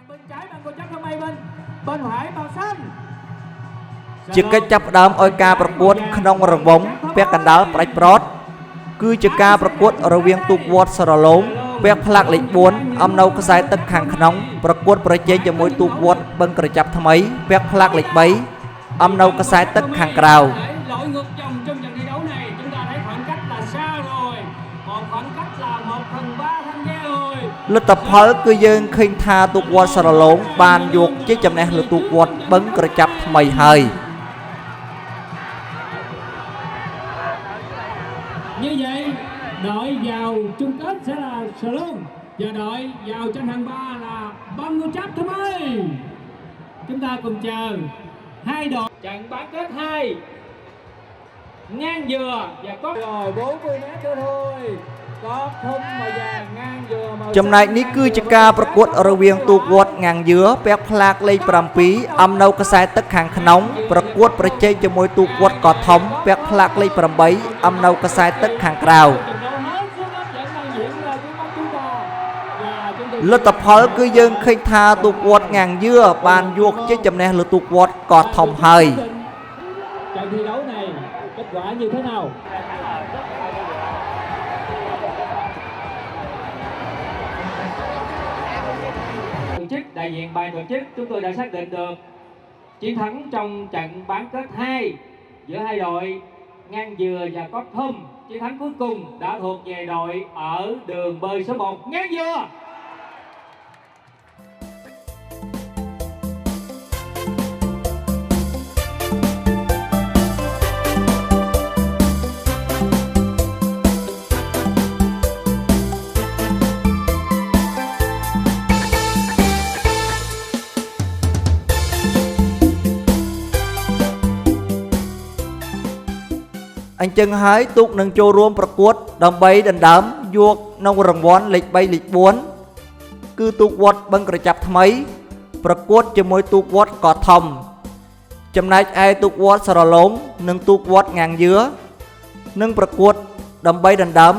bên trái bằng cô chấp thơm mây bên phải màu xanh ជាកិច្ចចាប់ផ្ដើមឲ្យការប្រកួតក្នុងរង្វង់ពាក់កណ្ដាលផ្ដាច់ប្រត់គឺជាការប្រកួតរវាងទូកវត្តសរឡូងពាក់ផ្លាកលេខ 4 អំនៅខ្សែទឹកខាងក្នុងប្រកួតប្រជែងជាមួយទូកវត្តបឹងក្រចាប់ថ្មីពាក់ផ្លាកលេខ 3 អំនៅខ្សែទឹកខាងក្រៅ lội ngược dòng trong trận thi đấu này chúng ta thấy khoảng cách là xa rồi còn khoảng cách là 1/3 tham gia rồi លទ្ធផលគឺយើងឃើញថាទូកវត្តសរឡូងបានយកជាចំណេះលើទូកវត្តបឹងក្រចាប់ថ្មីហើយ như vậy đội vào chung kết sẽ là Sở Lương và đội vào tranh hạng 3 là băng ngô chấp thơm mây chúng ta cùng chờ hai đội trận bán kết 2 ngang dừa và có rồi 40 mét nữa thôi có thun màu vàng ngang dừa màu ចំណែកនេះគឺជាការប្រកួតរវាងទូកវត្តងាងយឺពាក់ផ្លាកលេខ 7 អំនៅខ្សែទឹកខាងក្នុងប្រកួតប្រជែងជាមួយទូកវត្តកោះធំពាក់ផ្លាកលេខ 8 អំនៅខ្សែទឹកខាងក្រៅ លទ្ធផលគឺយើងឃើញថាទូកវត្តងាងយឺបានយកជាចំណេះលើទូកវត្តកោះធំហើយ trận thi đấu này kết quả như thế nào tổ chức đại diện ban tổ chức chúng tôi đã xác định được chiến thắng trong trận bán kết 2 giữa hai đội Ngang Dừa và Cót Thum. Chiến thắng cuối cùng đã thuộc về đội ở đường bơi số 1 Ngang Dừa.អញ្ចឹងហើយទូកនឹងចូលរួមប្រកួតដើម្បីដណ្ដើមយកនៅរង្វាន់លេខ 3 លេខ 4 គឺទូកវត្តបឹងក្រចាប់ថ្មីប្រកួតជាមួយទូកវត្តកោះធំចំណែកឯទូកវត្តសរឡូងនិងទូកវត្តងាងយឺនឹងប្រកួតដើម្បីដណ្ដើម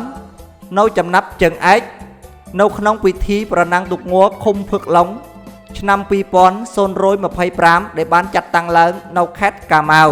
នៅចំណាប់ជើងឯកនៅក្នុងពិធីប្រណាំងទូកង័រឃុំភឹកឡុងឆ្នាំ 2025 ដែលបានចាត់តាំងឡើងនៅខេត្តកាម៉ៅ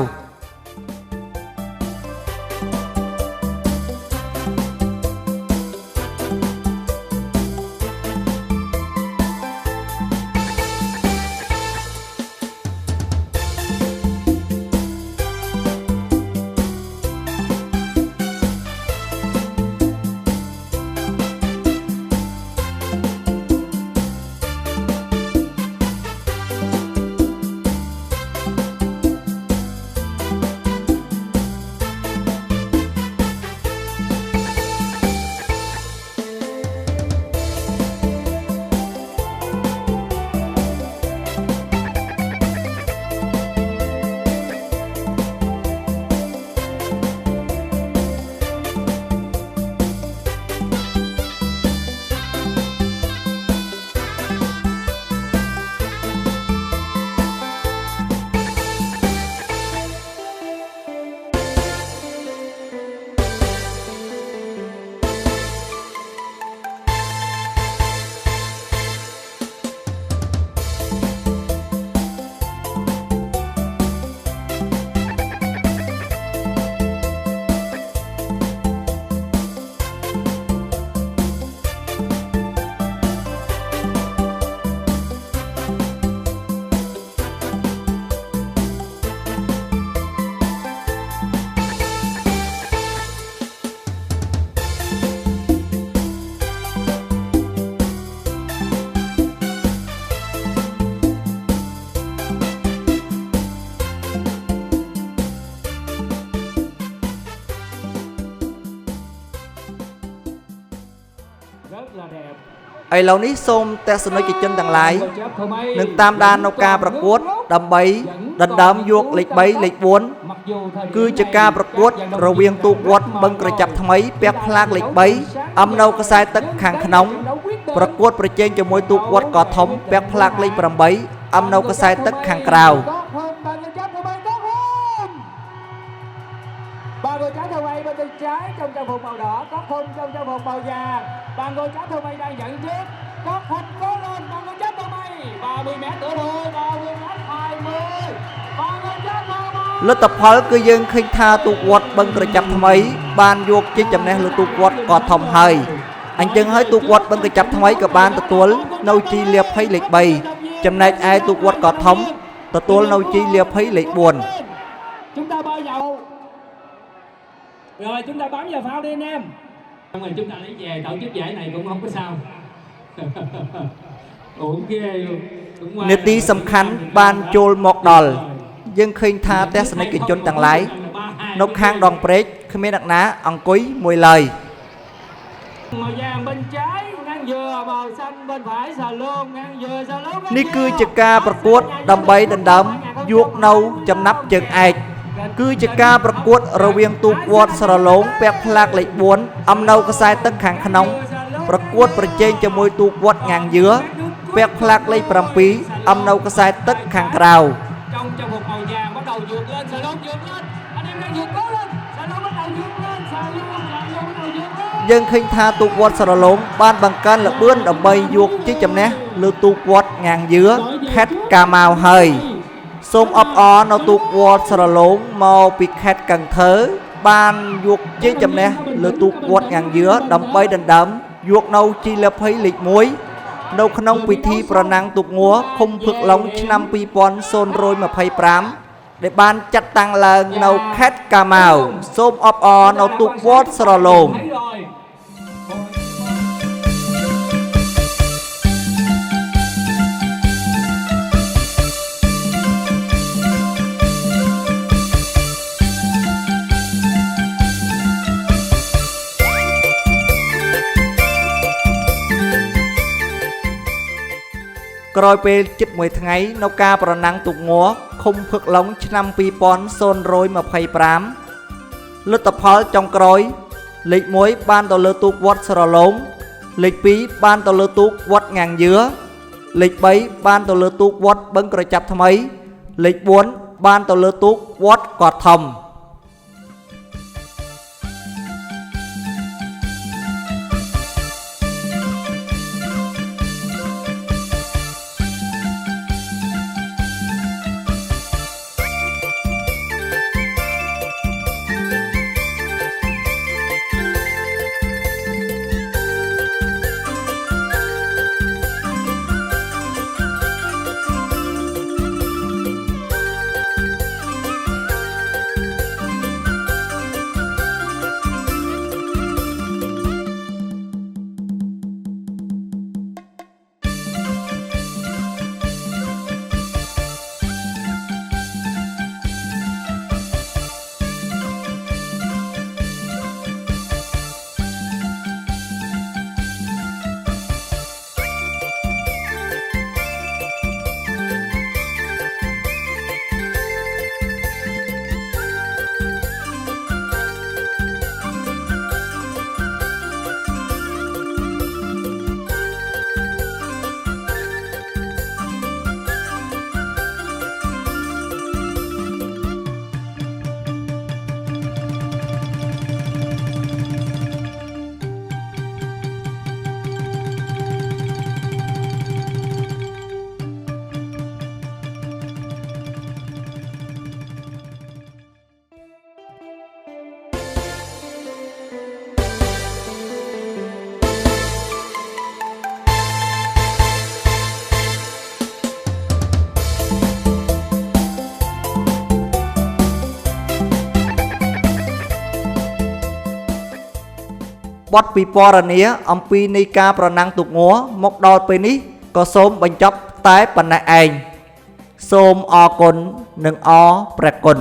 ឥឡូវនេះសូមទស្សនិកជនទាំងឡាយនឹងតាមដាននៅការប្រកួតដើម្បីដណ្ដើមយកលេខ 3 លេខ 4 គឺជាការប្រកួតរវាងទូកវត្តបឹងក្រចាប់ថ្មីពាក់ផ្លាកលេខ 3 អំនៅខ្សែទឹកខាងក្នុងប្រកួតប្រជែងជាមួយទូកវត្តកោះធំពាក់ផ្លាកលេខ 8 អំនៅខ្សែទឹកខាងក្រៅ Ba người trái thơm mây bên tay trái trong trang phục màu đỏ, có khung trong trang phục màu vàng. Ba người trái thơm mây đang dẫn trước, có khung cố lên, ba người trái thơm mây. 30 mét nữa thôi, 30 mét 20. Bằng người chấp vào bờ. លទ្ធផលគឺយើងឃើញថាទូកវត្តបឹងក្រចាប់ថ្មីបានយកជ័យជំនះលើទូកវត្តក៏ធំហើយអញ្ចឹងហើយទូកវត្តបឹងក្រចាប់ថ្មីក៏បានទទួលនៅជីលាភ័យលេខ 3 ចំណែកឯទូកវត្តក៏ធំទទួលនៅជីលាភ័យលេខ 4. Chúng ta bơi vào. Rồi chúng ta bấm vào phao đi anh em. Mình chúng ta lấy về tổ chức giải này cũng không có sao. Ủa ghê luôn. នាទីសំខាន់បានចូលមកដល់យើងឃើញថាទស្សនិកជនទាំងឡាយនៅខាងដងព្រែកគ្មានអ្នកណាអង្គុយមួយឡើយ Màu vàng bên trái, ngang dừa, màu xanh bên phải, xà lôn, ngang dừa, xà lôn. នេះគឺជាការប្រកួតដើម្បីដណ្ដើមយកនៅចំណាប់ជើងឯកគឺជាការប្រកួតរវាងទូកវត្តស្រឡូងពាក់ផ្លាកលេខ 4 អំនៅខ្សែទឹកខាងក្នុងប្រកួតប្រជែងជាមួយទូកវត្តងាងយឿពាក់ផ្លាកលេខ 7 អំនៅខ្សែទឹកខាងក្រៅ Trong trang phục màu vàng bắt đầu vượt lên, xà lôn vượt lên. Anh em đang vượt cố lên, xà lôn bắt đầu vượt lên, xà lôn bắt đầu vượt lên. យើងឃើញថាទូកវត្តស្រឡូងបានបង្កើនល្បឿនដើម្បីយកជ័យជំនះលើទូកវត្តងាងយឿខេត្តកាម៉ាវហើយសូមអបអរនៅទូកវត្តស្រឡូងមកពីខេត្តកង្ធើបានយកជ័យជំនះលើទូកវត្តងាងយឿដើម្បីដណ្ដើមយកនៅជីលាភ័យលេខ 1 នៅក្នុងពិធីប្រណាំងទូកងัวឃុំភឹកឡុងឆ្នាំ 2025 ដែលបានចាត់តាំងឡើងនៅខេត្តកាម៉ាវសូមអបអរនៅទូកវត្តស្រឡូង Thấy rồi.ក្រោយពេលជិតមួយថ្ងៃនៅការប្រណាំងទូកងัวឃុំភឹកឡុងឆ្នាំ 2025 លទ្ធផលចុងក្រោយលេខ 1 បានទៅលើទូកវត្តស្រឡូងលេខ 2 បានទៅលើទូកវត្តងាងយឿលេខ 3 បានទៅលើទូកវត្តបឹងក្រចាប់ថ្មីលេខ 4 បានទៅលើទូកវត្តកោះធំ បទពិពណ៌នាអំពីនៃការប្រណាំងទូកងัวមកដល់ពេលនេះក៏សូមបញ្ចប់តែប៉ុណ្ណេះឯងសូមអរគុណនិងអរព្រះគុណ